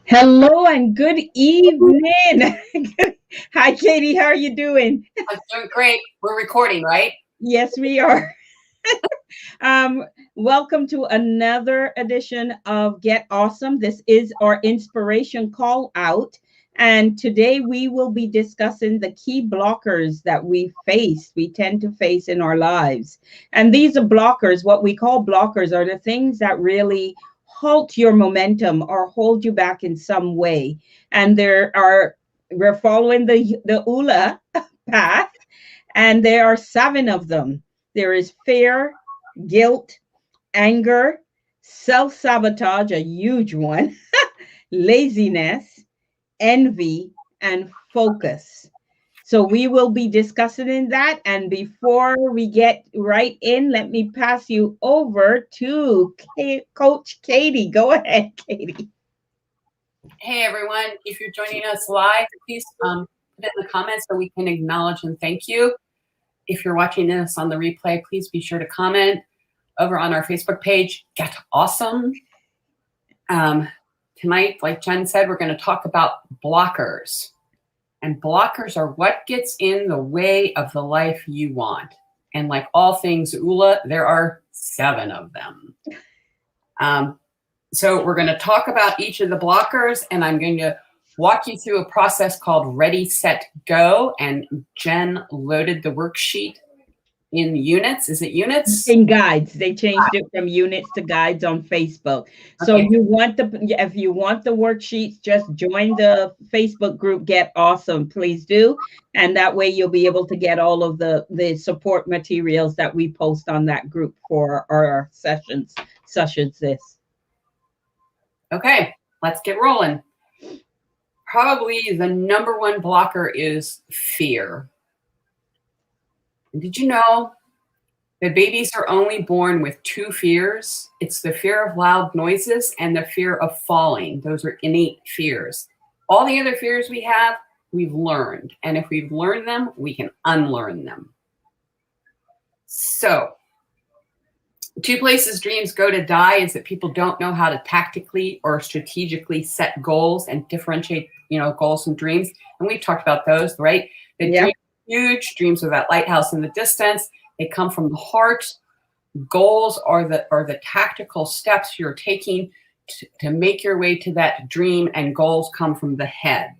Hello and good evening. Hi, Katie. How are you doing? I'm doing great. We're recording, right? Yes, we are. Um, Welcome to another edition of Get Awesome. This is our inspiration call out. And today we will be discussing the key blockers that we tend to face in our lives. And these are blockers, what we call blockers, are the things that really halt your momentum or hold you back in some way. And we're following the ULA path, and there are 7 of them. There is fear, guilt, anger, self sabotage, a huge one, laziness, envy, and focus. So we will be discussing in that. And before we get right in, let me pass you over to Coach Katie. Go ahead, Katie. Hey, everyone. If you're joining us live, please put in the comments so we can acknowledge and thank you. If you're watching this on the replay, please be sure to comment over on our Facebook page, Get Awesome. Tonight, like Jen said, we're going to talk about blockers. And blockers are what gets in the way of the life you want. And like all things ULA, there are 7 of them. So we're going to talk about each of the blockers, and I'm going to walk you through a process called Ready, Set, Go. And Jen loaded the worksheet in units. Is it units? In guides. They changed it from units to guides on Facebook. So Okay. if you want the worksheets, just join the Facebook group Get Awesome, please do. And that way you'll be able to get all of the support materials that we post on that group for our sessions, such as this. Okay, let's get rolling. Probably the number one blocker is fear. Did you know that babies are only born with 2 fears? It's the fear of loud noises and the fear of falling. Those are innate fears. All the other fears we have, we've learned. And if we've learned them, we can unlearn them. So, 2 places dreams go to die is that people don't know how to tactically or strategically set goals and differentiate, goals and dreams. And we've talked about those, right? The dreams are huge. Dreams are that lighthouse in the distance. They come from the heart. Goals are the tactical steps you're taking to make your way to that dream, and goals come from the head.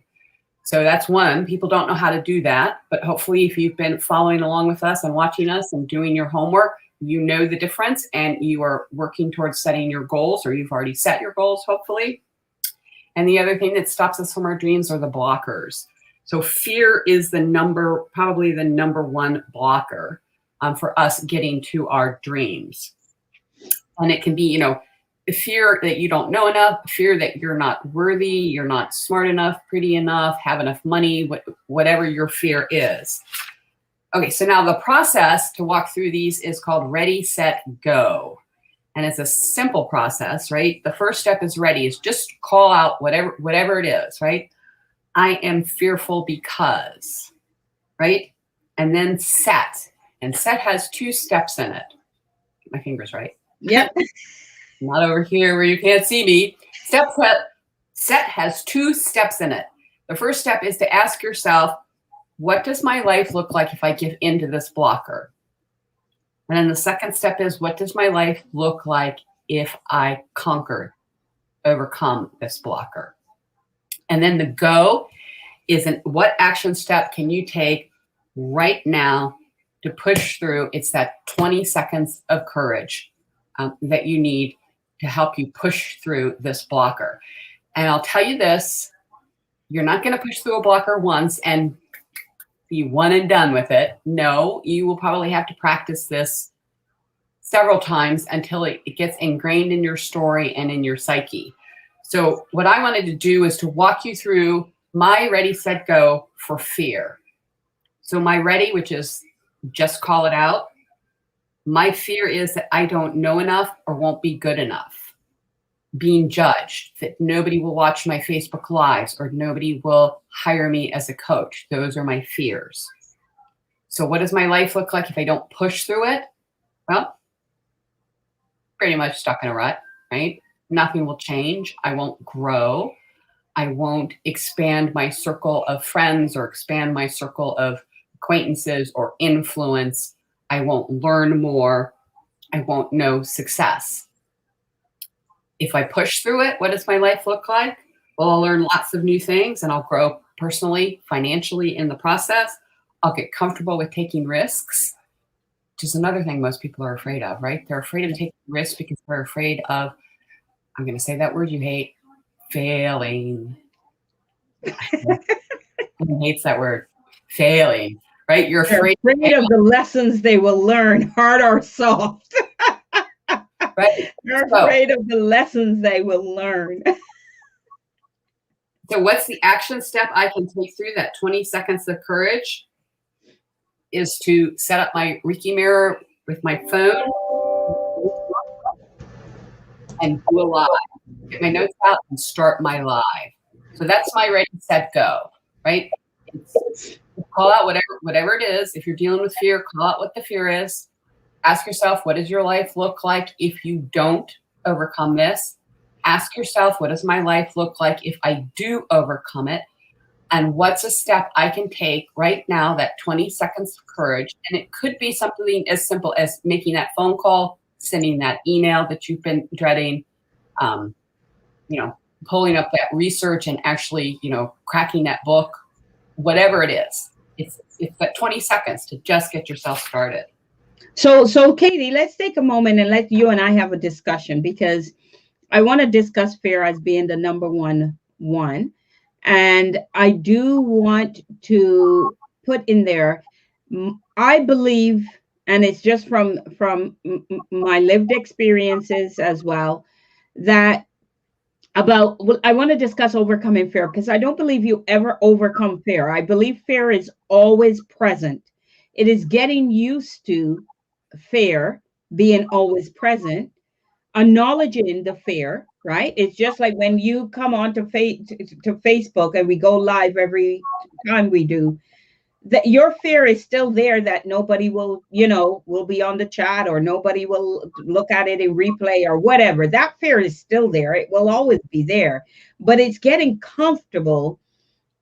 So that's one. People don't know how to do that. But hopefully, if you've been following along with us and watching us and doing your homework, you know the difference and you are working towards setting your goals, or you've already set your goals, hopefully. And the other thing that stops us from our dreams are the blockers. So fear is probably the number one blocker for us getting to our dreams. And it can be, fear that you don't know enough, fear that you're not worthy, you're not smart enough, pretty enough, have enough money, whatever your fear is. Okay, so now the process to walk through these is called Ready, Set, Go. And it's a simple process, right? The first step is ready, is just call out whatever it is, right? I am fearful because, right? And then set. And set has 2 steps in it. My finger's right. Yep. Not over here where you can't see me. Set has 2 steps in it. The first step is to ask yourself, what does my life look like if I give into this blocker? And then the second step is, what does my life look like if I overcome this blocker? And then the go is what action step can you take right now to push through? It's that 20 seconds of courage that you need to help you push through this blocker. And I'll tell you this, you're not going to push through a blocker once and be one and done with it. No, you will probably have to practice this several times until it gets ingrained in your story and in your psyche. So what I wanted to do is to walk you through my Ready, Set, Go for fear. So my ready, which is just call it out. My fear is that I don't know enough or won't be good enough. Being judged, that nobody will watch my Facebook lives or nobody will hire me as a coach. Those are my fears. So what does my life look like if I don't push through it? Well, pretty much stuck in a rut, right? Nothing will change. I won't grow. I won't expand my circle of friends or expand my circle of acquaintances or influence. I won't learn more. I won't know success. If I push through it, what does my life look like? Well, I'll learn lots of new things and I'll grow personally, financially in the process. I'll get comfortable with taking risks, which is another thing most people are afraid of, right? They're afraid of taking risks because they're afraid of, I'm going to say that word you hate, failing. Who hates that word? Failing, right? You're afraid of the lessons they will learn, hard or soft. Right? You're afraid of the lessons they will learn. So what's the action step I can take through that 20 seconds of courage? Is to set up my Reiki mirror with my phone and do a live. Get my notes out and start my live. So that's my ready, set, go, right? Call out whatever it is. If you're dealing with fear, call out what the fear is. Ask yourself, what does your life look like if you don't overcome this? Ask yourself, what does my life look like if I do overcome it? And what's a step I can take right now, that 20 seconds of courage? And it could be something as simple as making that phone call, sending that email that you've been dreading, pulling up that research and actually, cracking that book, whatever it is. It's that 20 seconds to just get yourself started. So Katie, let's take a moment and let you and I have a discussion, because I want to discuss fear as being the number one. And I do want to put in there, I believe, and it's just from my lived experiences as well, that I want to discuss overcoming fear, because I don't believe you ever overcome fear. I believe fear is always present. It is getting used to fear being always present, acknowledging the fear, right? It's just like when you come on to Facebook and we go live every time we do, that your fear is still there, that nobody will be on the chat, or nobody will look at it in replay or whatever. That fear is still there. It will always be there, but it's getting comfortable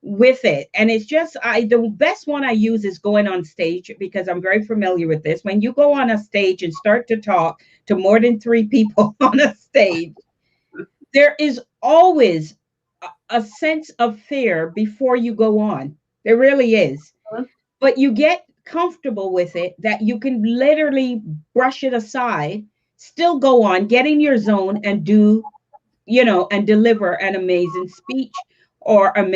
with it. And it's just, the best one I use is going on stage, because I'm very familiar with this. When you go on a stage and start to talk to more than 3 people on a stage, there is always a sense of fear before you go on. There really is. But you get comfortable with it, that you can literally brush it aside, still go on, get in your zone and do, and deliver an amazing speech, or an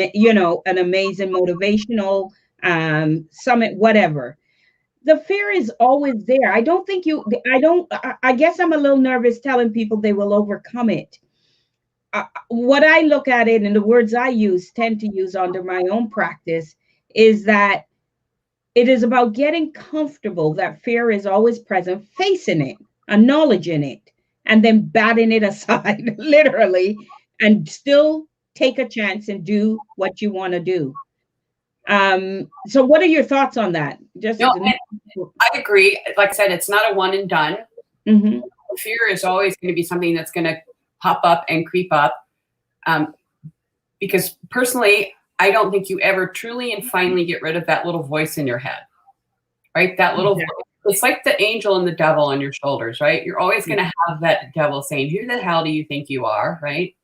amazing motivational summit, whatever. The fear is always there. I guess I'm a little nervous telling people they will overcome it. What I look at it, and the words I tend to use under my own practice, is that it is about getting comfortable that fear is always present, facing it, acknowledging it, and then batting it aside, literally, and still take a chance and do what you want to do. So what are your thoughts on that? I agree. Like I said, it's not a one and done. Mm-hmm. Fear is always going to be something that's going to pop up and creep up. Because personally, I don't think you ever truly and finally get rid of that little voice in your head, right? That little voice. It's like the angel and the devil on your shoulders, right? You're always going to have that devil saying, who the hell do you think you are, right?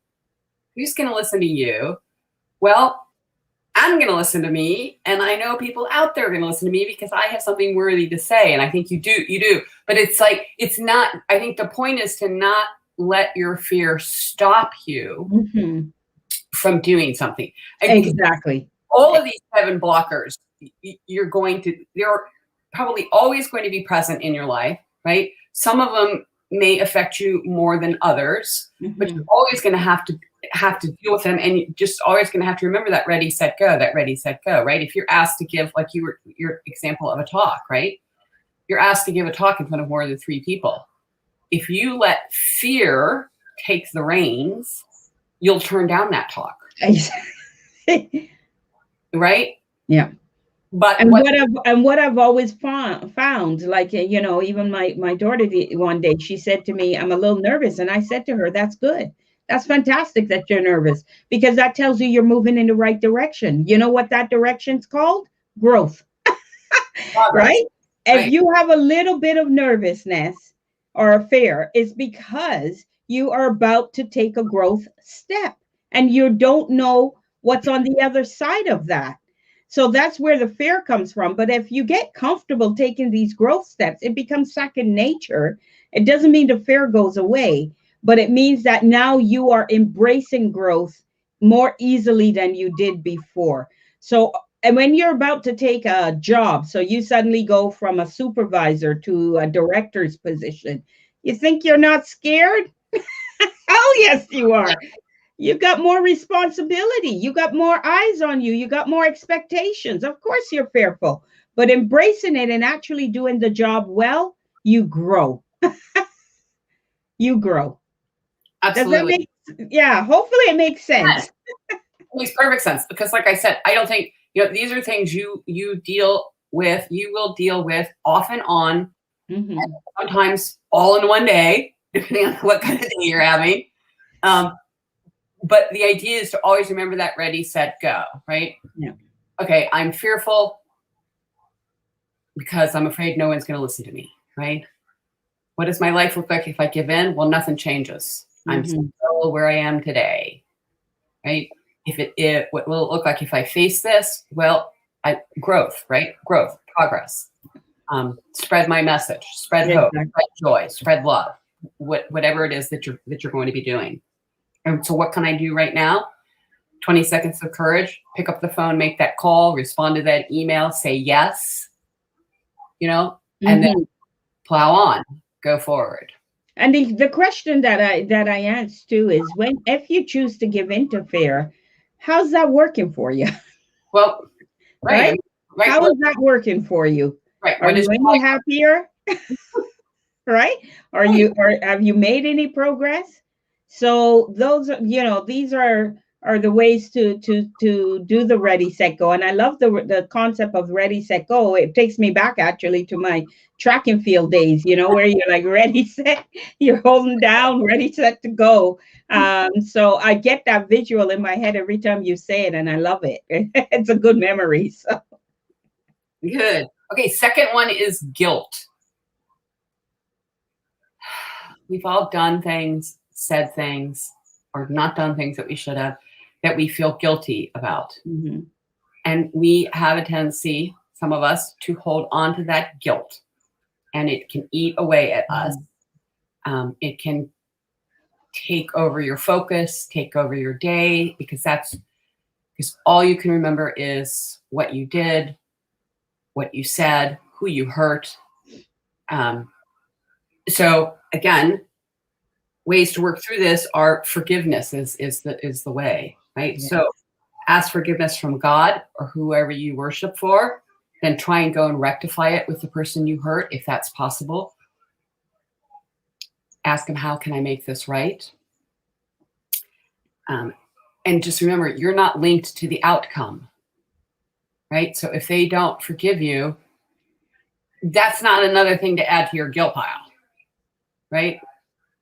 Who's going to listen to you? Well, I'm going to listen to me. And I know people out there are going to listen to me because I have something worthy to say. And I think you do. But it's like, it's not, I think the point is to not let your fear stop you from doing something. Exactly. All of these 7 blockers, they're probably always going to be present in your life, right? Some of them may affect you more than others, but you're always going to have to deal with them. And you're just always going to have to remember that ready, set, go, right? If you're asked to give, like your example of a talk, right? You're asked to give a talk in front of more than 3 people. If you let fear take the reins, you'll turn down that talk. Right? Yeah. But what I've always found, like, even my daughter one day, she said to me, I'm a little nervous. And I said to her, that's good. That's fantastic that you're nervous, because that tells you you're moving in the right direction. You know what that direction's called? Growth, Progress. right? If Right. you have a little bit of nervousness or a fear, it's because you are about to take a growth step and you don't know what's on the other side of that. So that's where the fear comes from. But if you get comfortable taking these growth steps, it becomes second nature. It doesn't mean the fear goes away, but it means that now you are embracing growth more easily than you did before. So, and when you're about to take a job, so you suddenly go from a supervisor to a director's position, you think you're not scared? Oh, yes, you are. You got more responsibility. You got more eyes on you. You got more expectations. Of course, you're fearful, but embracing it and actually doing the job well, you grow. You grow. Does that Absolutely. make, yeah, hopefully it makes sense. It makes perfect sense because, like I said, I don't think these are things you deal with. You will deal with off and on, Mm-hmm. sometimes all in one day, depending on what kind of day you're having. But the idea is to always remember that ready, set, go. Right? Yeah. Okay, I'm fearful because I'm afraid no one's going to listen to me. Right? What does my life look like if I give in? Well, nothing changes. I'm Mm-hmm. still where I am today. Right? What will it look like if I face this? Well, growth, right? Growth, progress. Spread my message, spread hope, Exactly. spread joy, spread love. Whatever it is that you're going to be doing. And so, what can I do right now? 20 seconds of courage. Pick up the phone, make that call, respond to that email, say yes. And then Mm-hmm. plow on, go forward. And the question that I asked too is, when if you choose to give in to fear, how's that working for you? Well, right, Right? right, How is that working for you? right. Are What you is your any life? happier? Right? Right. Or have you made any progress? So those these are the ways to do the ready set go. And I love the concept of ready set go. It takes me back actually to my track and field days, where you're like ready set, you're holding down, ready set to go. So I get that visual in my head every time you say it, and I love it. It's a good memory. So Good. Okay, second one is guilt. We've all done things, said things, or not done things that we should have, that we feel guilty about. mhm. And we have a tendency, some of us, to hold on to that guilt. And it can eat away at us. It can take over your focus, take over your day, because all you can remember is what you did, what you said, who you hurt. So again, ways to work through this are forgiveness is the way, right? Yeah. So ask forgiveness from God or whoever you worship for, then try and go and rectify it with the person you hurt if that's possible. Ask them, how can I make this right? And just remember, you're not linked to the outcome, right? So if they don't forgive you, that's not another thing to add to your guilt pile, right?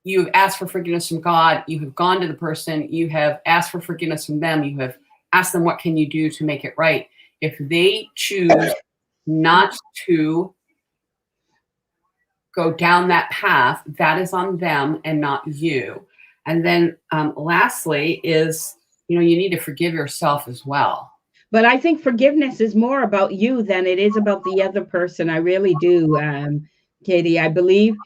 You've asked for forgiveness from God. You have gone to the person. You have asked for forgiveness from them. You have asked them, what can you do to make it right? If they choose not to go down that path, that is on them and not you. And then lastly is, you need to forgive yourself as well. But I think forgiveness is more about you than it is about the other person. I really do, Katie. I believe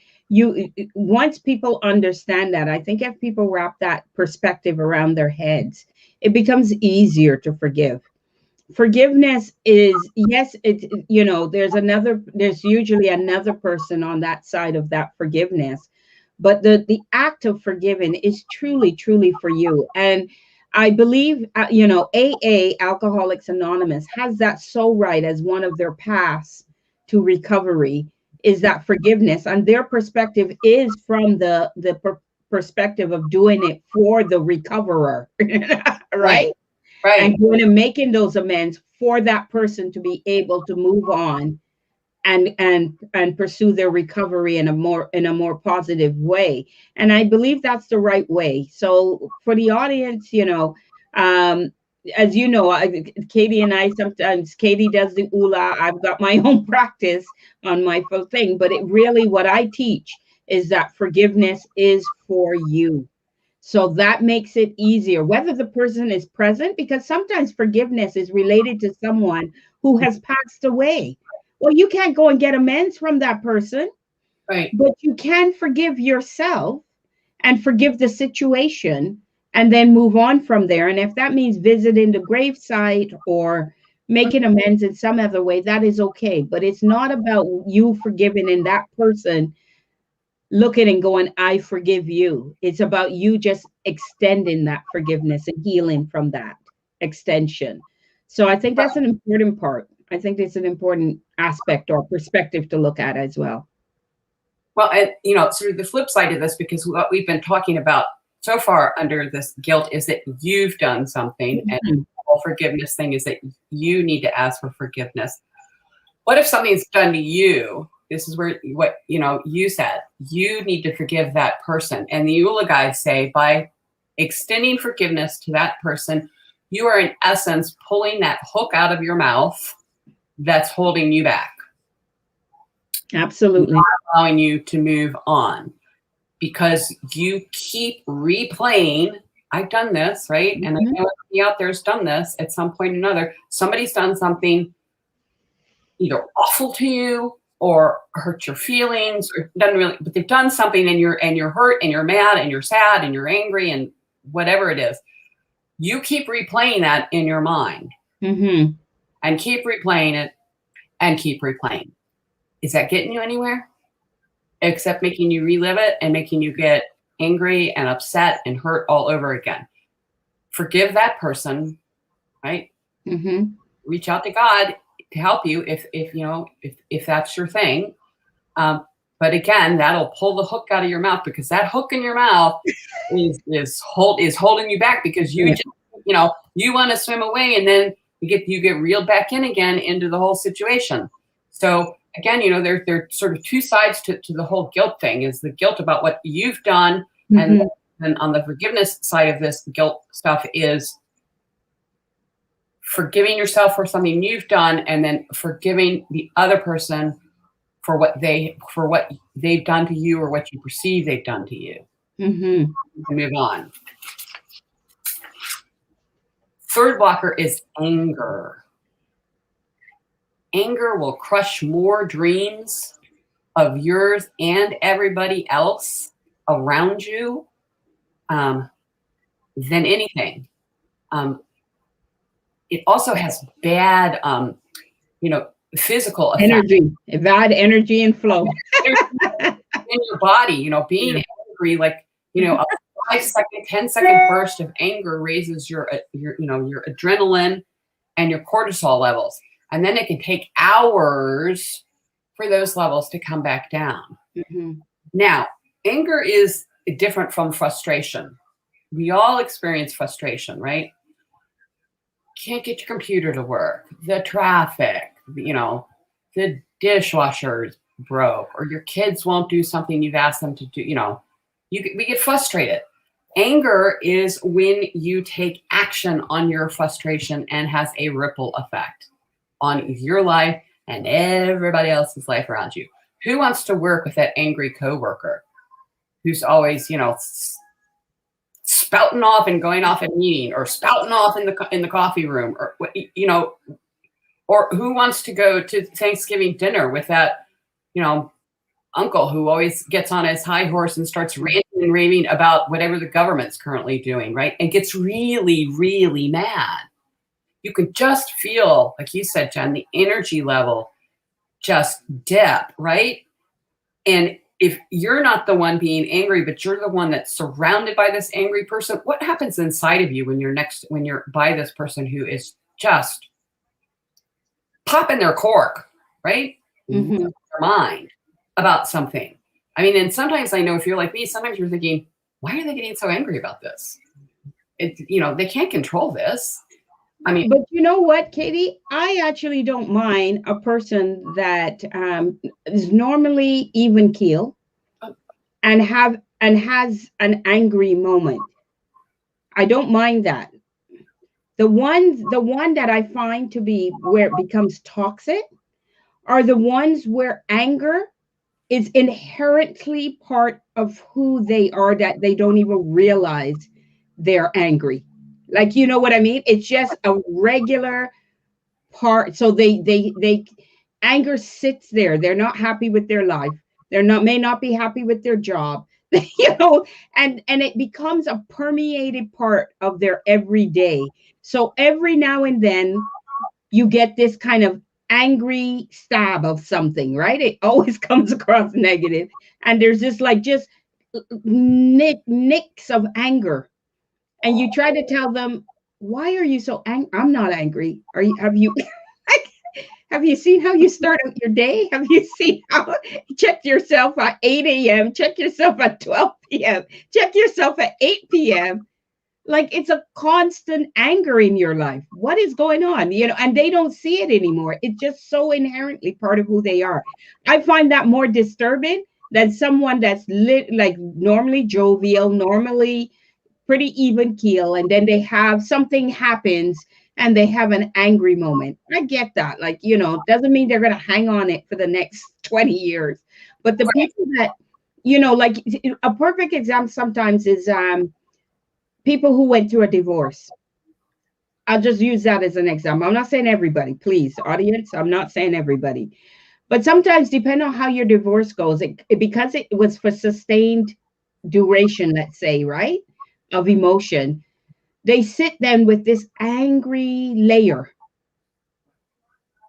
once people understand that, I think if people wrap that perspective around their heads, it becomes easier to forgive. Forgiveness is, yes, there's usually another person on that side of that forgiveness, but the act of forgiving is truly for you. And I believe AA, Alcoholics Anonymous, has that so right as one of their paths to recovery, is that forgiveness, and their perspective is from the perspective of doing it for the recoverer. Right. Right? Right. And going and making those amends for that person to be able to move on and pursue their recovery in a more positive way. And I believe that's the right way. So for the audience, as you know, Katie and I, sometimes Katie does the ula. I've got my own practice on my full thing, but it really, what I teach is that forgiveness is for you. So that makes it easier, whether the person is present, because sometimes forgiveness is related to someone who has passed away. Well, you can't go and get amends from that person, Right. but you can forgive yourself and forgive the situation and then move on from there. And if that means visiting the gravesite or making amends in some other way, that is okay. But it's not about you forgiving and that person looking and going, I forgive you. It's about you just extending that forgiveness and healing from that extension. So I think that's an important part. I think it's an important aspect or perspective to look at as well. Well, and sort of the flip side of this, because what we've been talking about so far under this guilt is that you've done something, Mm-hmm. and the whole forgiveness thing is that you need to ask for forgiveness. What if something's done to you? This is where what you said. You need to forgive that person, and the EULA guides say by extending forgiveness to that person, you are in essence pulling that hook out of your mouth that's holding you back. Absolutely. Not allowing you to move on because you keep replaying. I've done this, right? Mm-hmm. And I know everybody out there's done this at some point or another. Somebody's done something either awful to you or hurt your feelings, or doesn't really, but they've done something and you're hurt and you're mad and you're sad and you're angry and whatever it is. You keep replaying that in your mind, Mm-hmm. and keep replaying it and keep replaying. Is that getting you anywhere? Except making you relive it and making you get angry and upset and hurt all over again. Forgive that person, right? Mm-hmm. Reach out to God to help you if that's your thing. But again, that'll pull the hook out of your mouth, because that hook in your mouth is holding you back, because you just, you want to swim away, and then you get reeled back in again into the whole situation. So again, there are sort of two sides to the whole guilt thing. Is the guilt about what you've done, Mm-hmm. and then on the forgiveness side of this guilt stuff is forgiving yourself for something you've done, and then forgiving the other person for what they've done to you or what you perceive they've done to you. Mm-hmm. Move on. Third blocker is anger. Anger will crush more dreams of yours and everybody else around you than anything. It also has bad, physical effects. Energy, bad energy and flow. In your body, being angry, like, a 5-second, 10-second burst of anger raises your adrenaline and your cortisol levels. And then it can take hours for those levels to come back down. Mm-hmm. Now, anger is different from frustration. We all experience frustration, right? Can't get your computer to work, the traffic, the dishwasher's broke, or your kids won't do something you've asked them to do. We get frustrated. Anger is when you take action on your frustration and has a ripple effect on your life and everybody else's life around you. Who wants to work with that angry coworker who's always, spouting off and going off at a meeting, or spouting off in the coffee room, or or who wants to go to Thanksgiving dinner with that, uncle who always gets on his high horse and starts ranting and raving about whatever the government's currently doing, right? And gets really, really mad. You can just feel, like you said, Jen, the energy level just dip, right? And if you're not the one being angry, but you're the one that's surrounded by this angry person, what happens inside of you when you're by this person who is just popping their cork, right? Mm-hmm. Their mind about something. I mean, and sometimes I know if you're like me, sometimes you're thinking, why are they getting so angry about this? They can't control this. I mean, But you know what, Katie? I actually don't mind a person that is normally even keel and has an angry moment. I don't mind that. The one that I find to be where it becomes toxic are the ones where anger is inherently part of who they are, that they don't even realize they're angry. Like, you know what I mean? It's just a regular part. So they anger sits there. They're not happy with their life. They're not may not be happy with their job. You know, and it becomes a permeated part of their everyday. So every now and then you get this kind of angry stab of something, right? It always comes across negative, and there's this like just nicks of anger, and you try to tell them, why are you so angry? I'm not angry. Are you? Have you? Have you seen how you start out your day? Have you seen how check yourself at 8 a.m., check yourself at 12 p.m., check yourself at 8 p.m.? Like, it's a constant anger in your life. What is going on? You know, and they don't see it anymore. It's just so inherently part of who they are. I find that more disturbing than someone that's like normally jovial, normally pretty even keel, and then they have something happens and they have an angry moment. I get that. Like, you know, doesn't mean they're going to hang on it for the next 20 years. But the people that, you know, like a perfect example sometimes is people who went through a divorce. I'll just use that as an example. I'm not saying everybody, please, audience. I'm not saying everybody. But sometimes, depending on how your divorce goes, because it was for sustained duration, let's say, right, of emotion, they sit then with this angry layer.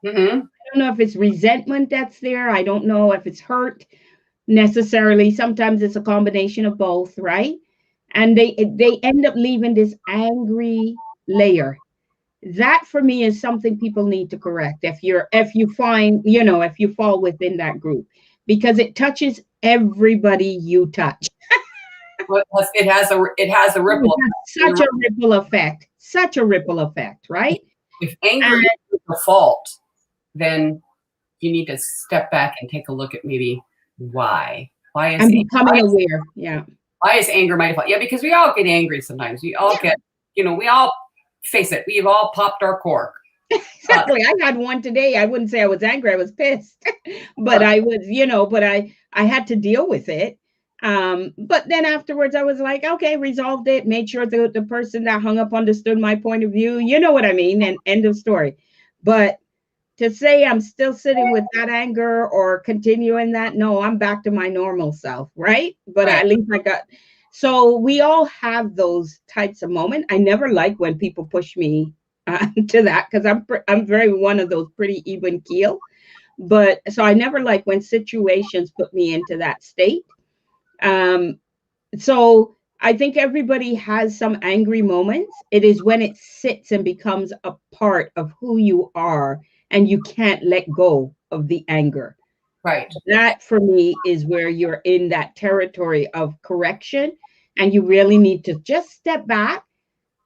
mm-hmm. I don't know if it's resentment that's there. I don't know if it's hurt necessarily. Sometimes it's a combination of both, right? And they end up leaving this angry layer. That for me is something people need to correct if you find, you know, if you fall within that group, because it touches everybody you touch. It has a ripple Such a ripple effect, such a ripple effect, right? If anger And, is the fault, then you need to step back and take a look at maybe why. Why is and becoming aware. Yeah. why is anger my default? Yeah, because we all get angry sometimes. We all get, we all face it. We've all popped our cork. Exactly. I had one today. I wouldn't say I was angry. I was pissed, but I was, you know, but I had to deal with it. But then afterwards, I was like, okay, resolved it. Made sure the person that hung up understood my point of view. You know what I mean? And end of story. But to say I'm still sitting with that anger or continuing that, no, I'm back to my normal self, right? But Right. at least I got. So we all have those types of moments. I never like when people push me to that, because I'm very one of those pretty even keel. But so I never like when situations put me into that state. Um, so I think everybody has some angry moments. It is when it sits and becomes a part of who you are and you can't let go of the anger. Right. That for me is where you're in that territory of correction, and you really need to just step back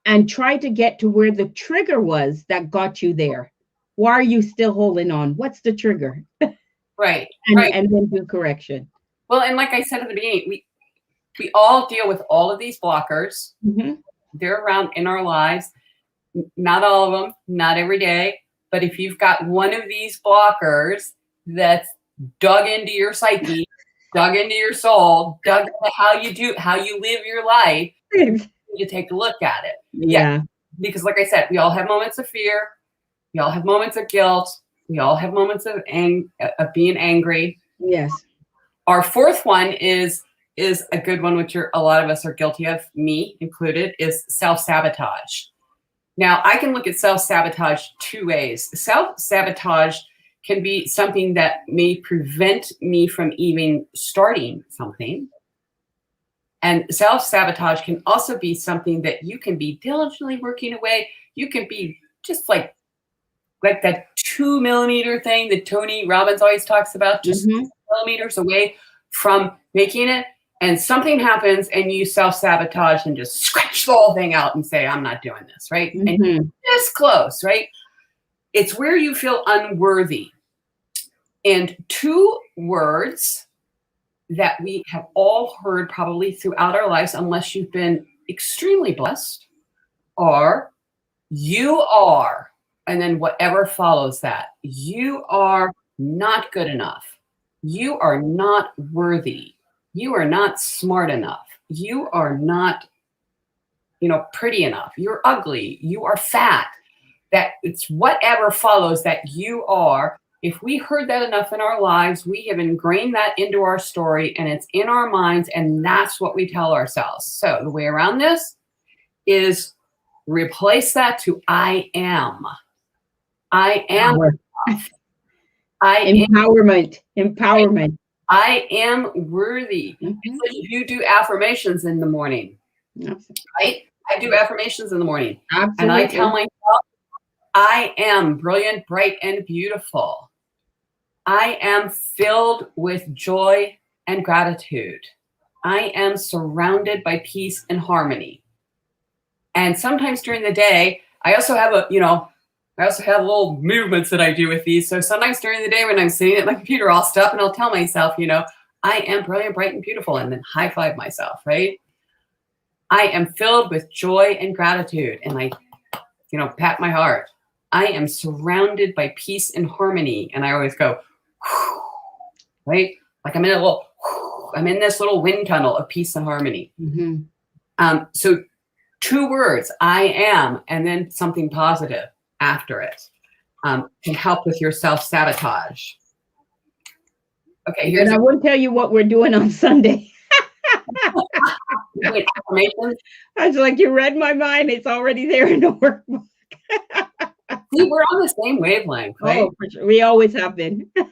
and try to get to where the trigger was that got you there. Why are you still holding on? What's the trigger? Right. And Right. and then do correction. Well, and like I said at the beginning, we all deal with all of these blockers. Mhm. They're around in our lives. Not all of them, not every day. But if you've got one of these blockers that's dug into your psyche, dug into your soul, dug into how you live your life, you need to take a look at it. Yeah. Because like I said, we all have moments of fear. We all have moments of guilt. We all have moments of being angry. Yes. Our fourth one is a good one, which a lot of us are guilty of, me included, is self-sabotage. Now, I can look at self-sabotage two ways. Self-sabotage can be something that may prevent me from even starting something. And self-sabotage can also be something that you can be diligently working away. You can be just like that 2 millimeter thing that Tony Robbins always talks about, just Mhm. millimeters away from making it. and something happens and you self-sabotage and just scratch the whole thing out and say, I'm not doing this, right? Mm-hmm. And you're this close, right? It's where you feel unworthy. And two words that we have all heard probably throughout our lives, unless you've been extremely blessed, are you are, and then whatever follows that. You are not good enough. You are not worthy. You are not smart enough. You are not, pretty enough. You're ugly. You are fat. That it's whatever follows that you are. If we heard that enough in our lives, we have ingrained that into our story and it's in our minds, and that's what we tell ourselves. So the way around this is replace that to I am. I am. Empowerment. I am worthy. Mm-hmm. It's like you do affirmations in the morning, right? I do affirmations in the morning. Absolutely. And I tell myself, I am brilliant, bright, and beautiful. I am filled with joy and gratitude. I am surrounded by peace and harmony. And sometimes during the day, I also have little movements that I do with these. So sometimes during the day when I'm sitting at my computer, I'll stop and I'll tell myself, I am brilliant, bright, and beautiful, and then high five myself, right? I am filled with joy and gratitude, and I, pat my heart. I am surrounded by peace and harmony, and I always go, right? Like I'm in this little wind tunnel of peace and harmony. Mm-hmm. So 2 words, I am, and then something positive after it can help with your self-sabotage. Okay, I won't tell you what we're doing on Sunday. Wait, affirmations? I was like, you read my mind. It's already there in the workbook. See, we're on the same wavelength, right? Oh, for sure. We always have been. Okay,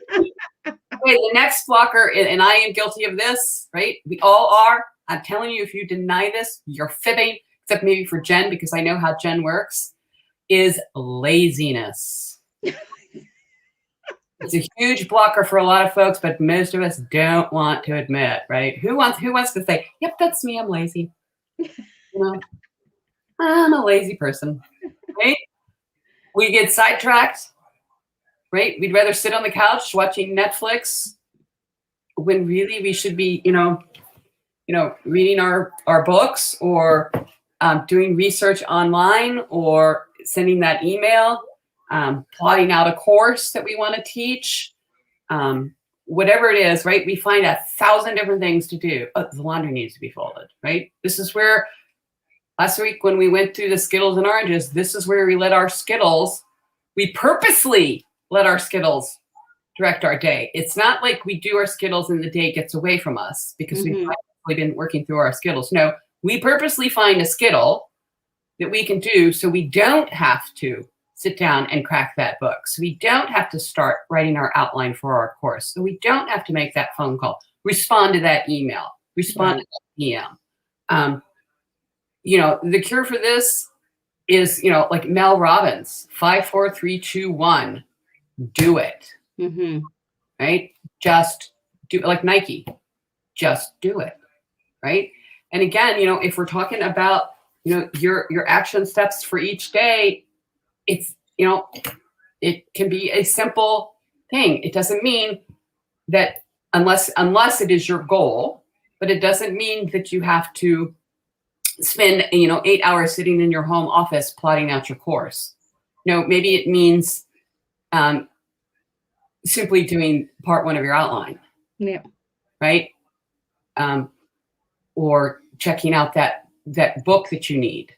the next blocker, and I am guilty of this, right? We all are. I'm telling you, if you deny this, you're fibbing, except maybe for Jen, because I know how Jen works, is laziness. It's a huge blocker for a lot of folks, but most of us don't want to admit, right? Who wants to say, yep, that's me, I'm lazy. I'm a lazy person, right? We get sidetracked, right? We'd rather sit on the couch watching Netflix when really we should be, reading our books or doing research online or sending that email, plotting out a course that we want to teach, whatever it is, right? We find 1,000 different things to do. Oh, the laundry needs to be folded, right? This is where last week when we went through the Skittles and oranges, this is where we purposely let our Skittles direct our day. It's not like we do our Skittles and the day gets away from us because we've been working through our Skittles. No, we purposely find a Skittle that we can do so we don't have to sit down and crack that book. So we don't have to start writing our outline for our course. So we don't have to make that phone call, respond to that email, respond to that DM. The cure for this is, like Mel Robbins, 5, 4, 3, 2, 1, do it. Mm-hmm. Right? Just do it, like Nike, just do it. Right? And again, if we're talking about, your action steps for each day, it's, it can be a simple thing. It doesn't mean that unless it is your goal, but it doesn't mean that you have to spend, 8 hours sitting in your home office plotting out your course. Maybe it means simply doing part 1 of your outline. Yeah. Right. Or checking out that book that you need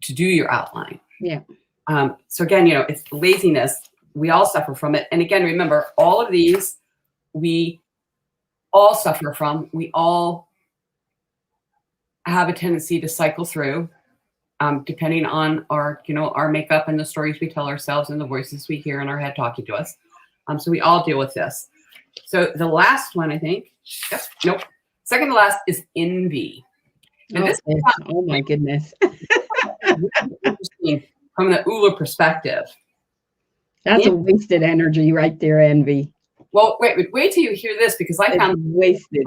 to do your outline. Yeah. So again, it's laziness. We all suffer from it. And again, remember, all of these, we all suffer from. We all have a tendency to cycle through, depending on our makeup and the stories we tell ourselves and the voices we hear in our head talking to us. So we all deal with this. So the last one, I think, second to last is envy. And oh my goodness. Interesting from the ULA perspective. That's a wasted energy right there, envy. Well, wait till you hear this, because I found wasted.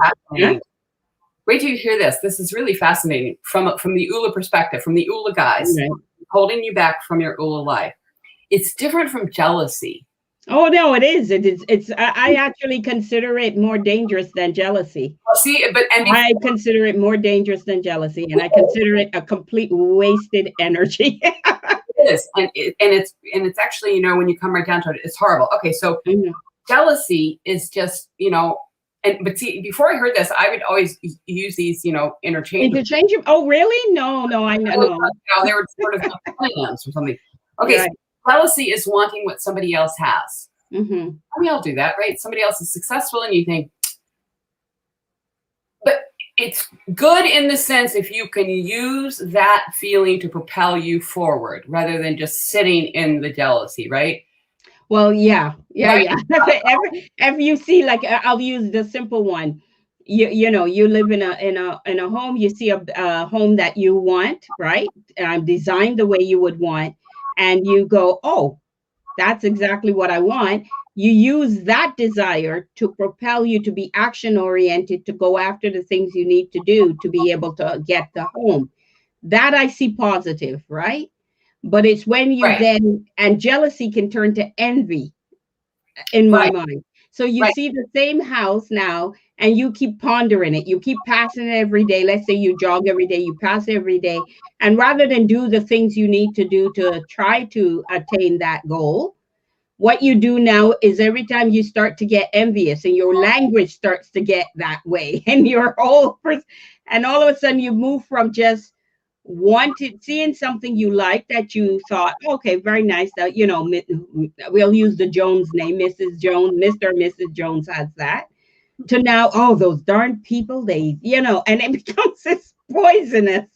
Wait till you hear this. This is really fascinating from the ULA perspective, from the ULA guys, Right. holding you back from your ULA life. It's different from jealousy. Oh no, it is. It is. It's. I actually consider it more dangerous than jealousy. Well, see, but and I consider it more dangerous than jealousy, and I consider it a complete wasted energy. it is, and it's actually, when you come right down to it, it's horrible. Okay, so jealousy is just, but see, before I heard this, I would always use these, interchangeable. Interchangeable? Oh, really? No, I know. They were sort of plans or something. Okay, Right. so jealousy is wanting what somebody else has. Mm-hmm. We all do that, right? Somebody else is successful, and you think, but it's good in the sense if you can use that feeling to propel you forward rather than just sitting in the jealousy, right? Well, yeah. Right? If you see, like, I'll use the simple one. You live in a home. You see a home that you want, right? Designed the way you would want, and you go, oh, that's exactly what I want. You use that desire to propel you to be action oriented, to go after the things you need to do to be able to get the home. That I see positive, right? But it's when you Right. then, and jealousy can turn to envy in my mind. So you see the same house now and you keep pondering it. You keep passing it every day. Let's say you jog every day, you pass it every day. And rather than do the things you need to do to try to attain that goal, what you do now is every time you start to get envious and your language starts to get that way and your whole and all of a sudden you move from just seeing something you like that you thought, okay, very nice, that we'll use the Jones name, Mrs. Jones, Mr. and Mrs. Jones has that, to now, oh, those darn people, and it becomes this poisonous.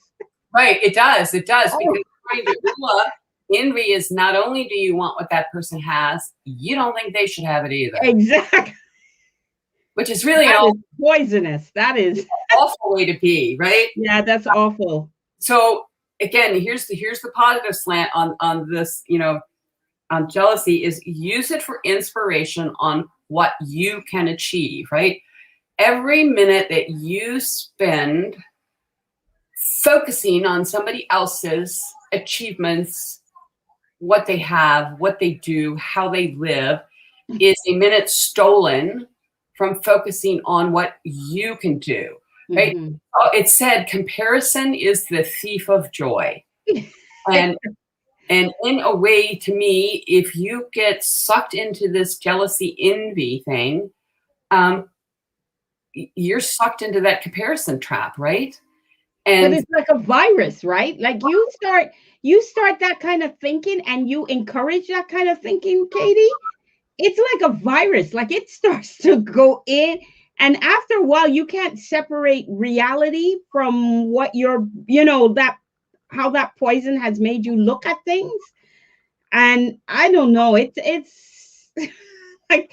Right, it does because according to ULA, envy is not only do you want what that person has, you don't think they should have it either. Exactly. Which is really poisonous. That is an awful way to be, right? Yeah, that's awful. So again, here's the positive slant on this, on jealousy, is use it for inspiration on what you can achieve, right? Every minute that you spend focusing on somebody else's achievements, what they have, what they do, how they live, is a minute stolen from focusing on what you can do, right? Mm-hmm. It said comparison is the thief of joy. And in a way, to me, if you get sucked into this jealousy, envy thing, you're sucked into that comparison trap, right? And it's like a virus, right? Like you start that kind of thinking and you encourage that kind of thinking, Katie. It's like a virus. Like it starts to go in. And after a while, you can't separate reality from what how that poison has made you look at things. And I don't know, it's like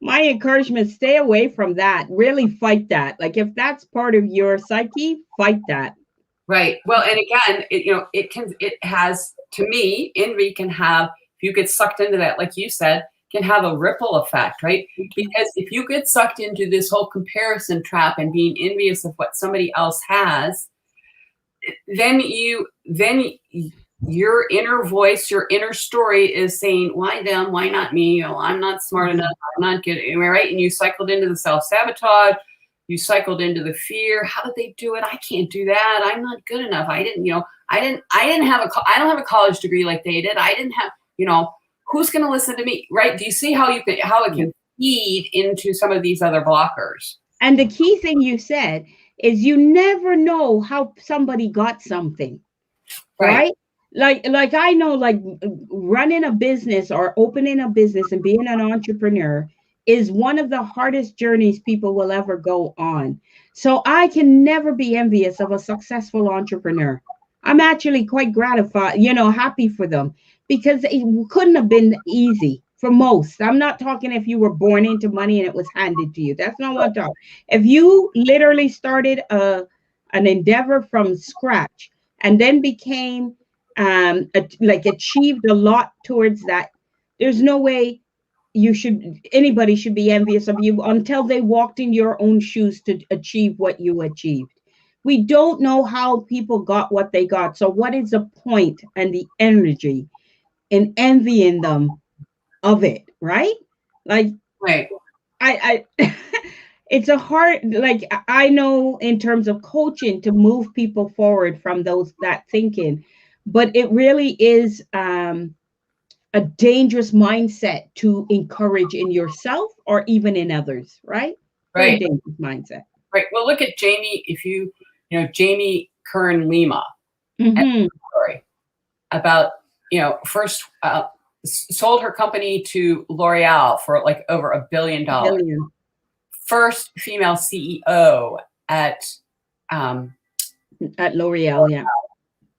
my encouragement, stay away from that. Really fight that. Like if that's part of your psyche, fight that. Right. Well, and again, it has, to me, envy can have, if you get sucked into that, like you said, can have a ripple effect, right? Because if you get sucked into this whole comparison trap and being envious of what somebody else has, then your inner voice, your inner story is saying, why them? Why not me? I'm not smart enough. I'm not good. Right? And you cycled into the self-sabotage. You cycled into the fear. How did they do it? I can't do that. I'm not good enough. I don't have a college degree like they did. I didn't have, who's going to listen to me? Right? Do you see how it can feed into some of these other blockers? And the key thing you said is you never know how somebody got something, right? Like I know, like running a business or opening a business and being an entrepreneur is one of the hardest journeys people will ever go on. So I can never be envious of a successful entrepreneur. I'm actually quite gratified, happy for them, because it couldn't have been easy for most. I'm not talking if you were born into money and it was handed to you. That's not what I'm talking. If you literally started an endeavor from scratch and then became achieved a lot towards that, there's no way anybody should be envious of you until they walked in your own shoes to achieve what you achieved. We don't know how people got what they got. So what is the point and the energy in envying them of it, right? Like Right. I it's a hard, like I know in terms of coaching to move people forward from that thinking, but it really is a dangerous mindset to encourage in yourself or even in others, right? Very Right. dangerous mindset. Right. Well, look at Jamie. If Jamie Kern Lima, Mm-hmm. story about, first sold her company to L'Oreal for like over $1 billion. Billion. First female CEO at L'Oreal, yeah.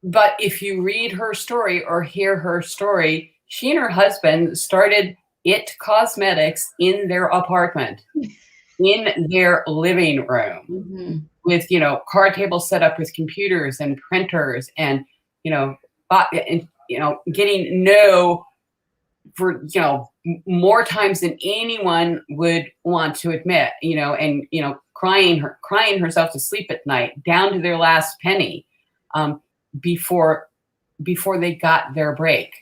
But if you read her story or hear her story, she and her husband started It Cosmetics in their apartment, in their living room, Mm-hmm. with, card tables set up with computers and printers and, getting no for, more times than anyone would want to admit, and, crying herself to sleep at night down to their last penny. Before they got their break.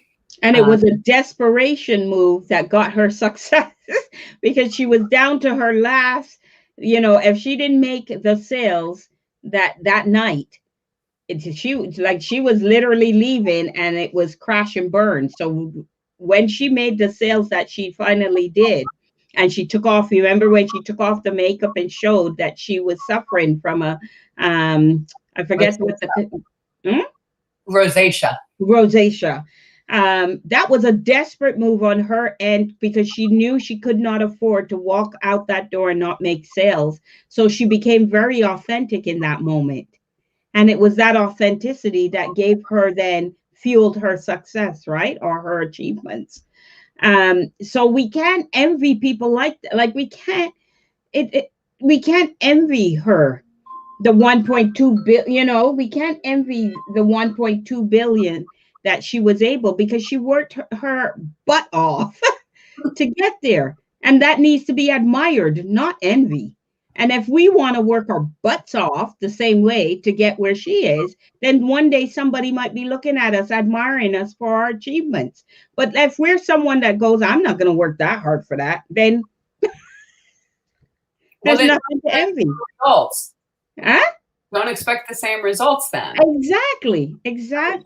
And it was a desperation move that got her success because she was down to her last, if she didn't make the sales that night, she was literally leaving and it was crash and burn. So when she made the sales that she finally did, and she took off, you remember when she took off the makeup and showed that she was suffering from I forget what the rosacea. Rosacea. That was a desperate move on her end because she knew she could not afford to walk out that door and not make sales. So she became very authentic in that moment. And it was that authenticity that gave her then fueled her success, right? Or her achievements. So we can't envy people like we can't we can't envy her the 1.2 billion, we can't envy the 1.2 billion that she was able, because she worked her butt off to get there, and that needs to be admired, not envy. And if we want to work our butts off the same way to get where she is, then one day somebody might be looking at us, admiring us for our achievements. But if we're someone that goes, I'm not going to work that hard for that, then there's nothing to envy. Results. Huh? Don't expect the same results then. Exactly. I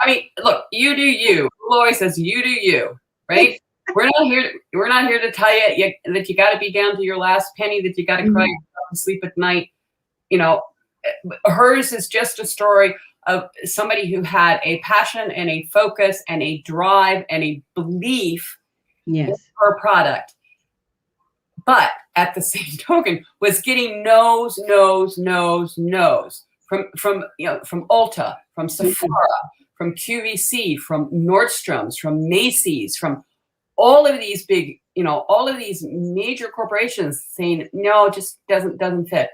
mean, look, you do you. Lloyd says you do you, right? We're not here to tell you that you got to be down to your last penny, that you got to cry yourself to sleep at night. Hers is just a story of somebody who had a passion and a focus and a drive and a belief in her product. But at the same token, was getting no's from Ulta, from Sephora, from QVC, from Nordstrom's, from Macy's, from all of these big, all of these major corporations saying, no, just doesn't fit,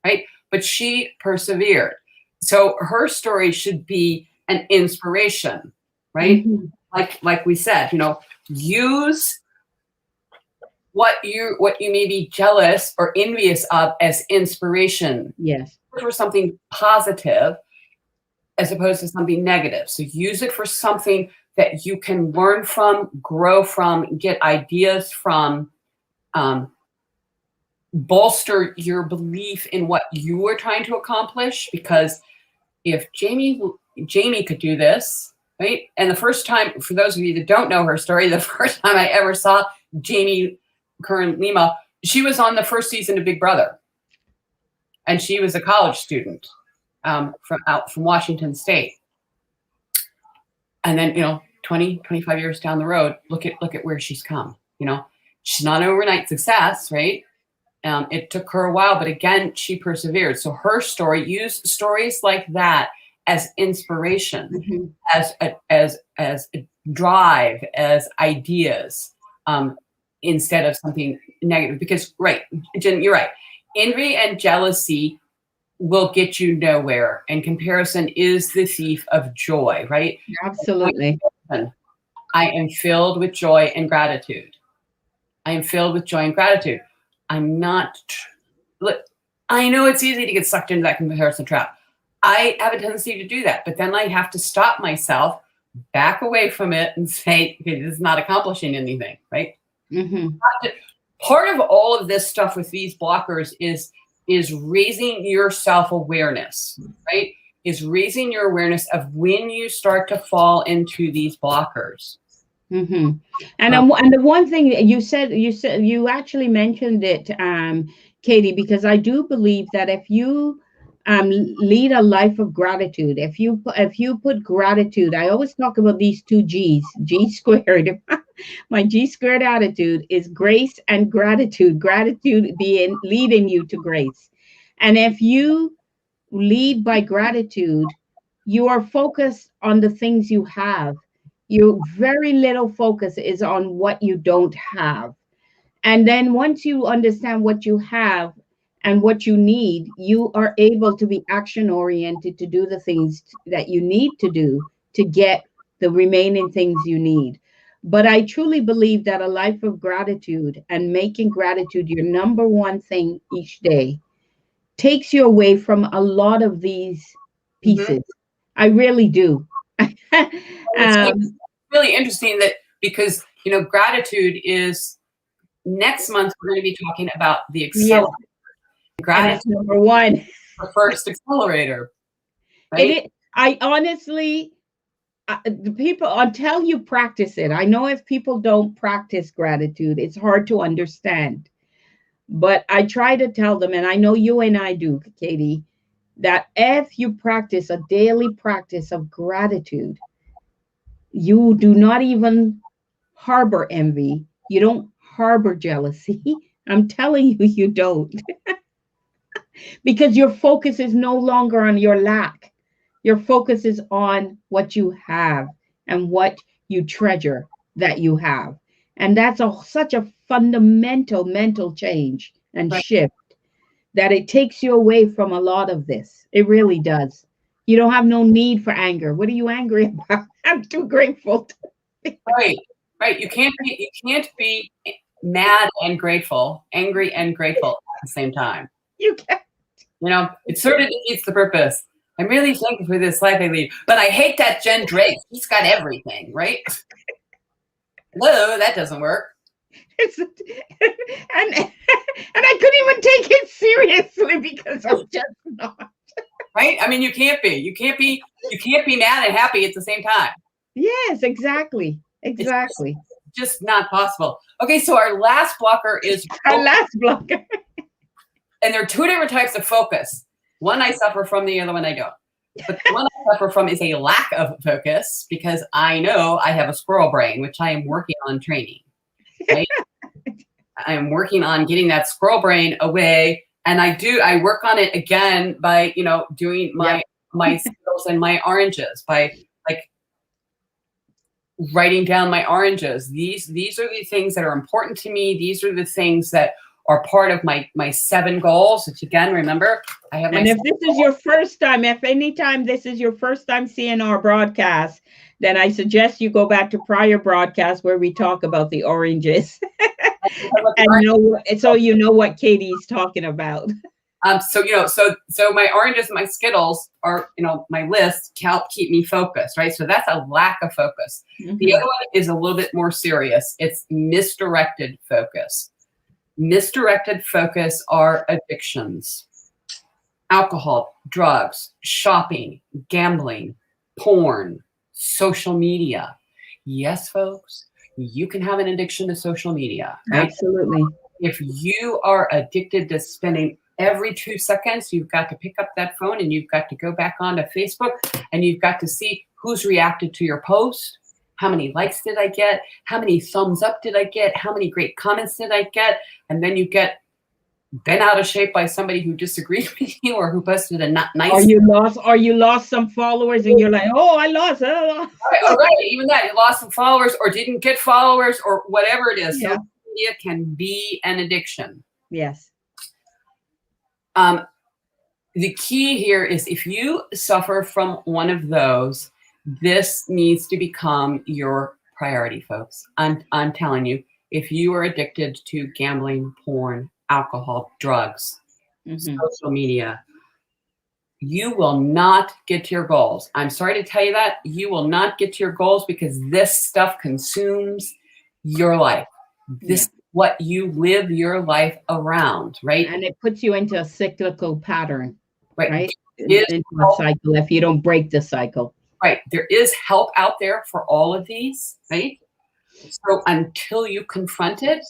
right? But she persevered. So her story should be an inspiration, right? Mm-hmm. Like we said, use what you may be jealous or envious of as inspiration. Yes. For something positive as opposed to something negative. So use it for something that you can learn from, grow from, get ideas from, bolster your belief in what you are trying to accomplish. Because if Jamie could do this, right? And the first time, for those of you that don't know her story, the first time I ever saw Jamie Kern Lima, she was on the first season of Big Brother, and she was a college student from Washington State. And then 25 years down the road, look at where she's come. She's not an overnight success, right? It took her a while, but again, she persevered. So her story, use stories like that as inspiration, as a drive, as ideas. Instead of something negative. Because, right, Jen, you're right. Envy and jealousy will get you nowhere. And comparison is the thief of joy, right? Absolutely. I am filled with joy and gratitude. I am filled with joy and gratitude. I'm not, look, I know it's easy to get sucked into that comparison trap. I have a tendency to do that, but then I have to stop myself, back away from it and say, okay, this is not accomplishing anything, right? Mm-hmm. Part of all of this stuff with these blockers is raising your self-awareness, right? Is raising your awareness of when you start to fall into these blockers. Mm-hmm. And the one thing that you actually mentioned it, Katie, because I do believe that if you lead a life of gratitude, if you put gratitude, I always talk about these two G's, G squared. My G squared attitude is grace and gratitude. Gratitude being leading you to grace, and if you lead by gratitude, you are focused on the things you have. Your very little focus is on what you don't have. And then once you understand what you have and what you need, you are able to be action oriented to do the things that you need to do to get the remaining things you need. But I truly believe that a life of gratitude and making gratitude your number one thing each day takes you away from a lot of these Mm-hmm. pieces. I really do. It's really interesting that because, gratitude is next month, we're going to be talking about the accelerator. Yes. Gratitude number one. The first accelerator, right? I honestly, the people, until you practice it, I know if people don't practice gratitude, it's hard to understand. But I try to tell them, and I know you and I do, Katie, that if you practice a daily practice of gratitude, you do not even harbor envy. You don't harbor jealousy. I'm telling you, you don't. Because your focus is no longer on your lack. Your focus is on what you have and what you treasure that you have. And that's such a fundamental mental change and Right. shift that it takes you away from a lot of this. It really does. You don't have no need for anger. What are you angry about? I'm too grateful. Right. You can't be mad and grateful, angry and grateful at the same time. You can't. It sort of defeats the purpose. I'm really thankful for this life I lead, but I hate that Jen Drake. She's got everything, right? Hello, that doesn't work. And I couldn't even take it seriously because I'm just not. Right? I mean, you can't be mad and happy at the same time. Yes, exactly. Exactly. It's just not possible. Okay, so our last blocker is our last blocker. And there are two different types of focus. One I suffer from, the other one I don't. But the one I suffer from is a lack of focus because I know I have a squirrel brain, which I am working on training. Right? I am working on getting that squirrel brain away. And I work on it again by, doing my skills and my oranges, by writing down my oranges. These are the things that are important to me. These are the things that are part of my 7 goals, which again, remember, I have my. And if this is your first time, if anytime this is your first time seeing our broadcast, then I suggest you go back to prior broadcasts where we talk about the oranges. And so you know what Katie's talking about. So my oranges and my Skittles are, my list to help keep me focused, right? So that's a lack of focus. Mm-hmm. The other one is a little bit more serious. It's misdirected focus. Misdirected focus are addictions: alcohol, drugs, shopping, gambling, porn, social media. Yes, folks, you can have an addiction to social media. Right? Absolutely. If you are addicted to spending every 2 seconds, you've got to pick up that phone and you've got to go back onto Facebook and you've got to see who's reacted to your post. How many likes did I get? How many thumbs up did I get? How many great comments did I get? And then you get bent out of shape by somebody who disagreed with you or who posted a not nice. Or you lost some followers and you're like, oh, I lost. All right. Even that, you lost some followers or didn't get followers or whatever it is. Yeah. Social media can be an addiction. Yes. The key here is if you suffer from one of those, this needs to become your priority, folks. I'm telling you, if you are addicted to gambling, porn, alcohol, drugs, social media, you will not get to your goals. I'm sorry to tell you that. You will not get to your goals because this stuff consumes your life. This is what you live your life around, right? And it puts you into a cyclical pattern, right? Into a cycle if you don't break the cycle. Right. There is help out there for all of these, right? So until you confront it,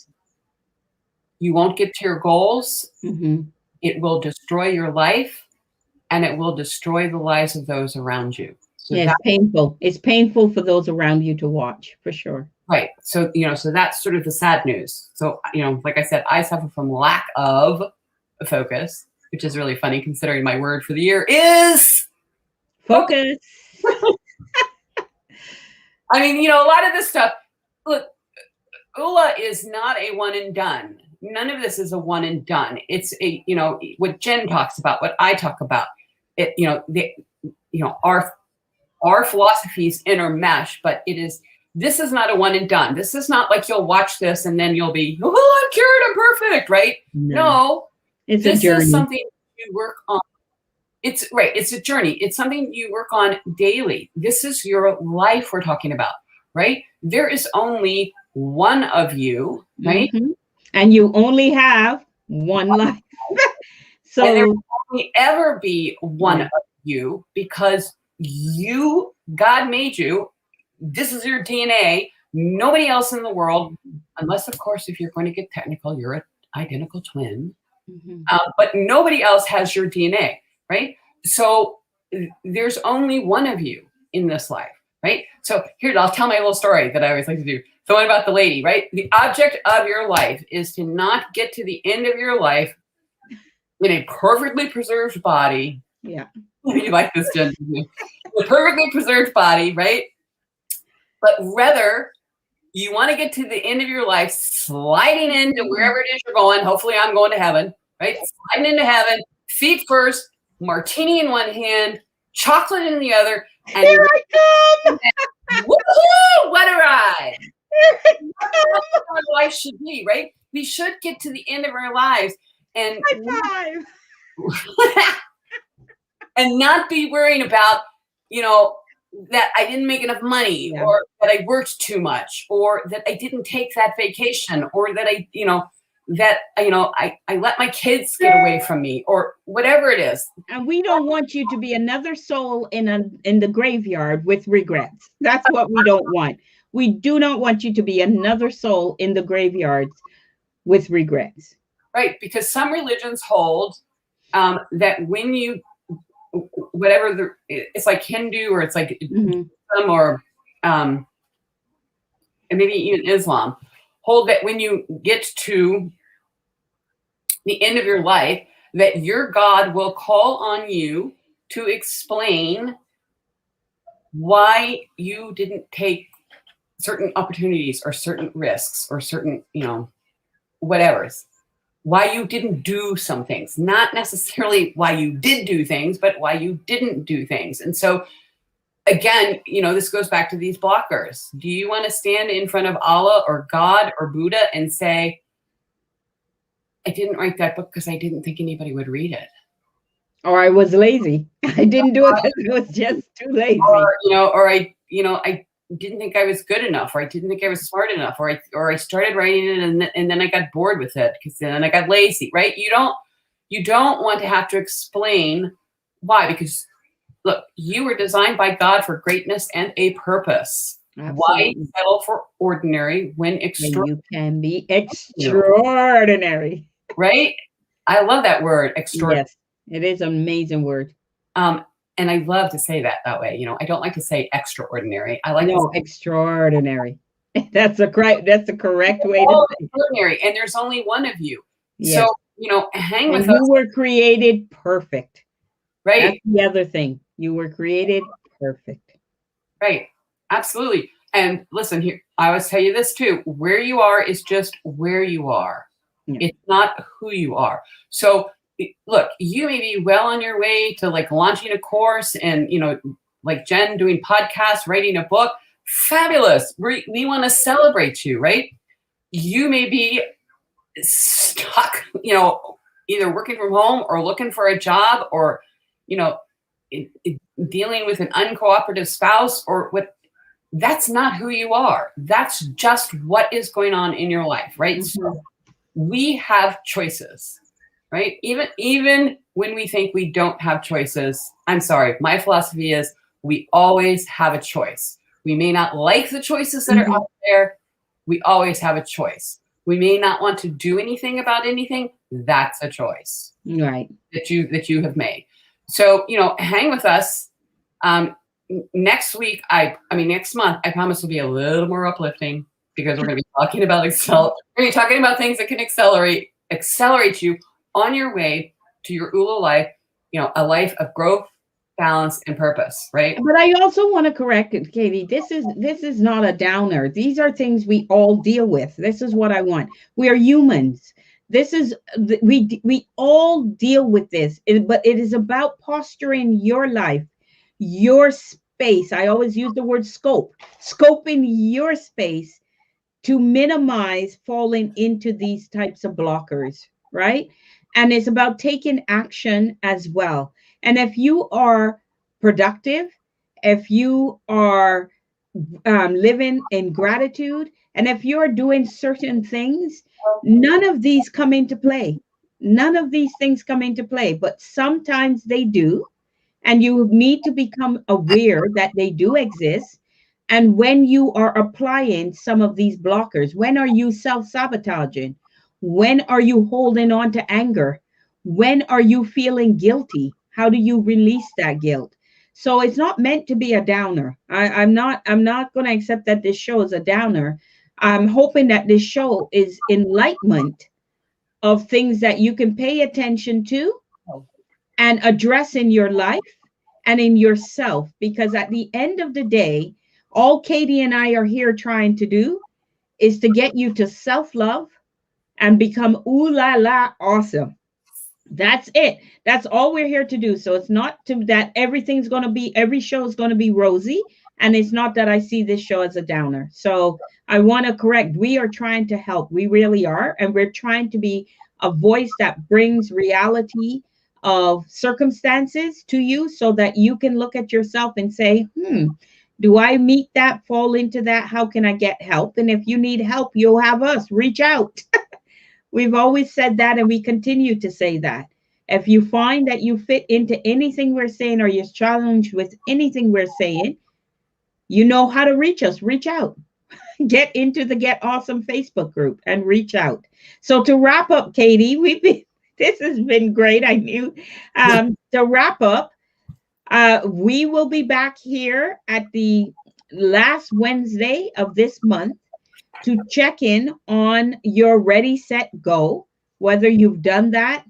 you won't get to your goals. It will destroy your life. And it will destroy the lives of those around you. So it's painful. It's painful for those around you to watch, for sure. Right. So, so that's sort of the sad news. So, like I said, I suffer from lack of focus, which is really funny considering my word for the year is focus. I mean, a lot of this stuff, look, ULA is not a one and done. None of this is a one and done. It's what Jen talks about, what I talk about. It, our philosophies intermesh, but this is not a one and done. This is not like you'll watch this and then you'll be, oh, I'm cured, I'm perfect, right? No, it's a journey. This is something you work on. It's right. It's a journey. It's something you work on daily. This is your life we're talking about, right? There is only one of you, right? And you only have one life. So and there will only ever be one of you because God made you. This is your DNA. Nobody else in the world, unless, of course, if you're going to get technical, you're an identical twin. But nobody else has your DNA, right? So there's only one of you in this life, right? So here, I'll tell my little story that I always like to do. The one about the lady, right? The object of your life is to not get to the end of your life in a perfectly preserved body. Yeah. You like this, Jen? A perfectly preserved body, right? But rather, you want to get to the end of your life sliding into wherever it is you're going. Hopefully, I'm going to heaven, right? Sliding into heaven, feet first, martini in one hand, chocolate in the other. And here I come! Woohoo! What a ride! That's what our life should be, right? We should get to the end of our lives and and not be worrying about, that I didn't make enough money or that I worked too much or that I didn't take that vacation or that I let my kids get away from me or whatever it is. And we don't want you to be another soul in the graveyard with regrets. That's what we don't want. We do not want you to be another soul in the graveyards with regrets. Right, because some religions hold that when you, whatever, it's like Hindu or it's like Islam or and maybe even Islam, hold that when you get to the end of your life, that your God will call on you to explain why you didn't take certain opportunities or certain risks or certain, whatever's, why you didn't do some things, not necessarily why you did do things, but why you didn't do things. And so again, this goes back to these blockers. Do you want to stand in front of Allah or God or Buddha and say, I didn't write that book because I didn't think anybody would read it? Or I was lazy. I didn't do it because I was just too lazy. Or I didn't think I was good enough, or I didn't think I was smart enough, or I started writing it and then I got bored with it because then I got lazy, right? You don't want to have to explain why, because look, you were designed by God for greatness and a purpose. Absolutely. Why settle for ordinary when extraordinary? You can be extraordinary, right? I love that word, extraordinary. Yes, it is an amazing word. And I love to say that way. I don't like to say extraordinary. I like to say extraordinary. That's the correct way to say extraordinary. And there's only one of you. Yes. So, hang with us. You were created perfect. Right. That's the other thing. You were created perfect. Right. Absolutely. And listen here, I always tell you this too. Where you are is just where you are. Yeah. It's not who you are. So look, you may be well on your way to like launching a course and, like Jen doing podcasts, writing a book. Fabulous. We want to celebrate you, right? you may be stuck, either working from home or looking for a job, or, dealing with an uncooperative spouse, or what. That's not who you are. That's just what is going on in your life, right? Mm-hmm. So we have choices, right? Even when we think we don't have choices, I'm sorry, my philosophy is we always have a choice. We may not like the choices that are out there. We always have a choice. We may not want to do anything about anything. That's a choice, right, that you have made. So, hang with us. Next week, next month, I promise will be a little more uplifting, because we're going to be talking about we're going to be talking about things that can accelerate you on your way to your ULA life, a life of growth, balance, and purpose, right? But I also want to correct it, Katie. This is not a downer. These are things we all deal with. This is what I want. We are humans. This is we all deal with this, but it is about posturing your life, your space. I always use the word scoping your space to minimize falling into these types of blockers, right? And it's about taking action as well. And if you are productive, if you are living in gratitude, and if you're doing certain things, none of these come into play. None of these things come into play, but sometimes they do. And you need to become aware that they do exist. And when you are applying some of these blockers, when are you self sabotaging? When are you holding on to anger? When are you feeling guilty? How do you release that guilt? So it's not meant to be a downer. I'm not going to accept that this show is a downer. I'm hoping that this show is enlightenment of things that you can pay attention to and address in your life and in yourself. Because at the end of the day, all Katie and I are here trying to do is to get you to self love and become ooh la la awesome. That's it. That's all we're here to do. So it's not to that every show is going to be rosy. And it's not that I see this show as a downer. So I want to correct. We are trying to help. We really are. And we're trying to be a voice that brings reality of circumstances to you so that you can look at yourself and say, do I meet that, fall into that? How can I get help? And if you need help, you'll have us. Reach out. We've always said that, and we continue to say that. If you find that you fit into anything we're saying, or you're challenged with anything we're saying, you know how to reach us. Reach out. Get into the Get Awesome Facebook group and reach out. So to wrap up, Katie, this has been great. I knew to wrap up, we will be back here at the last Wednesday of this month to check in on your ready, set, go, whether you've done that,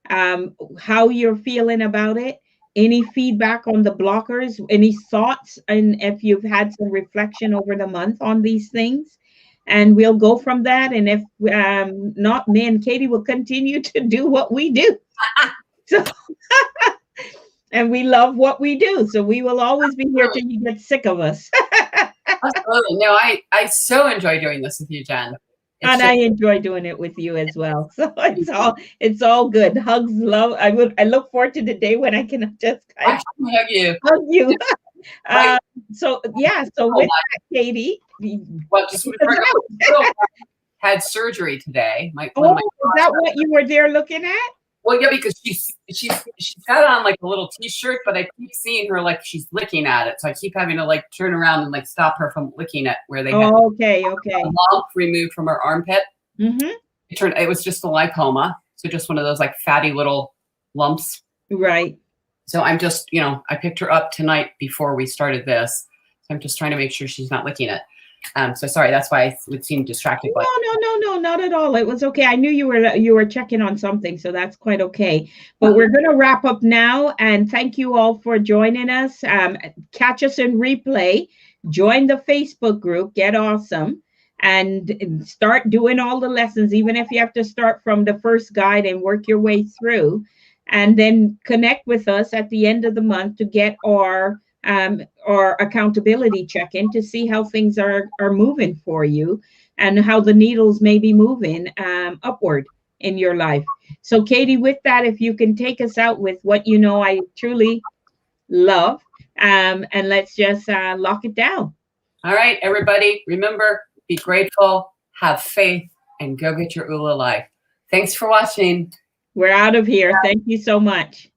how you're feeling about it, any feedback on the blockers, any thoughts, and if you've had some reflection over the month on these things. And we'll go from that. And if not, me and Katie will continue to do what we do. So, and we love what we do. So we will always be here till you get sick of us. Absolutely. No, I so enjoy doing this with you, Jen. I enjoy doing it with you as well. So it's all good. Hugs, love. I look forward to the day when I can just hug you. Hug you. So yeah. So with that, Katie. Well, just had surgery today. Is that what you were there looking at? Well, yeah, because she's got on like a little T-shirt, but I keep seeing her like she's licking at it, so I keep having to like turn around and like stop her from licking at where they had okay. a lump removed from her armpit. Mm-hmm. It was just a lipoma, so just one of those like fatty little lumps. Right. So I'm just, I picked her up tonight before we started this. So I'm just trying to make sure she's not licking it. So sorry, that's why I would seem distracted. No, not at all. It was okay. I knew you were checking on something, so that's quite okay. But we're going to wrap up now, and thank you all for joining us. Catch us in replay. Join the Facebook group, Get Awesome, and start doing all the lessons, even if you have to start from the first guide and work your way through, and then connect with us at the end of the month to get our accountability check-in to see how things are moving for you. and how the needles may be moving upward in your life. So, Katie, with that, if you can take us out with what you know I truly love, and let's just lock it down. All right, everybody, remember, be grateful, have faith, and go get your ULA life. Thanks for watching. We're out of here. Thank you so much.